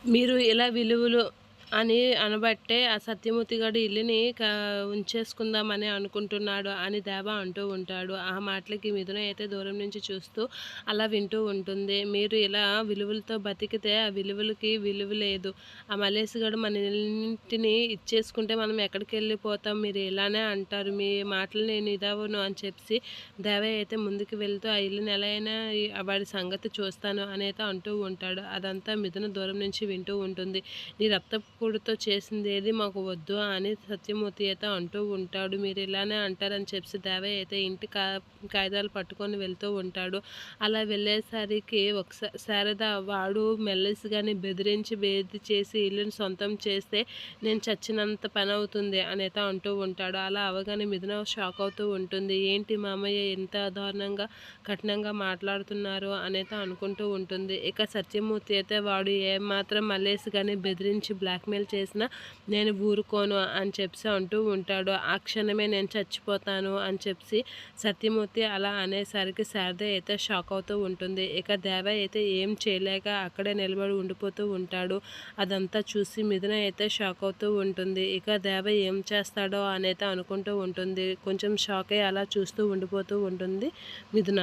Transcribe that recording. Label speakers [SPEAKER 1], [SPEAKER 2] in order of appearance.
[SPEAKER 1] మీరు ఇలా విలువలు అని అనబట్టే ఆ సత్యమూర్తి గాడు ఇల్లుని ఉంచేసుకుందామని అనుకుంటున్నాడు అని దేవ అంటూ ఉంటాడు. ఆ మాటలకి మిథున అయితే దూరం నుంచి చూస్తూ అలా వింటూ ఉంటుంది. మీరు ఇలా విలువలతో బతికితే ఆ విలువలకి విలువ లేదు. ఆ మలేష్ గాడు మన ఇంటిని ఇచ్చేసుకుంటే మనం ఎక్కడికెళ్ళిపోతాం, మీరు ఇలానే అంటారు, మీ మాటలు నేను ఇదవ్వను అని చెప్పి దేవయ్య అయితే ముందుకు వెళ్తూ ఆ ఇల్లుని ఎలా అయినా వాడి సంగతి చూస్తాను అనైతే అంటూ ఉంటాడు. అదంతా మిథున దూరం నుంచి వింటూ ఉంటుంది. నీ రక్తపోటుతో చేసింది ఏది మాకు వద్దు అని సత్యమూర్తి అయితే అంటూ ఉంటాడు. మీరు ఇలానే అంటారని చెప్పి దేవయ్య అయితే ఇంటి కాగితాలు పట్టుకొని వెళ్తూ ఉంటాడు. అలా వెళ్ళేసరికి శారద వాడు మెల్లసిగాని బెదిరించి బేది చేసి ఇల్లుని సొంతం చేస్తే నేను చచ్చినంత పని అవుతుంది అనైతే అంటూ ఉంటాడు. అలా అవగానే మిథున షాక్ అవుతూ ఉంటుంది. ఏంటి మామయ్య ఎంత దారుణంగా కఠినంగా మాట్లాడుతున్నారు అనైతే అనుకుంటూ ఉంటుంది. ఇక సత్యమూర్తి అయితే వాడు ఏమాత్రం మల్లేసి కానీ బెదిరించి బ్లాక్మెయిల్ చేసినా నేను ఊరుకోను అని చెప్పి అంటూ ఉంటాడు. ఆ క్షణమే నేను చచ్చిపోతాను అని చెప్పి సత్యమూర్తి అలా అనేసరికి శారద అయితే షాక్ అవుతూ ఉంటుంది. ఇక దేవ అయితే ఏం చేయలేక అక్కడే నిలబడి ఉండిపోతూ ఉంటాడు. అదంతా చూసి మిథున అయితే షాక్ అవుతూ ఉంటుంది. ఇక దేవ ఏం చేస్తాడో అనైతే అనుకుంటూ ఉంటుంది. కొంచెం షాక్ అయ్యి అలా చూస్తూ ఉండిపోతూ ఉంటుంది మిథున.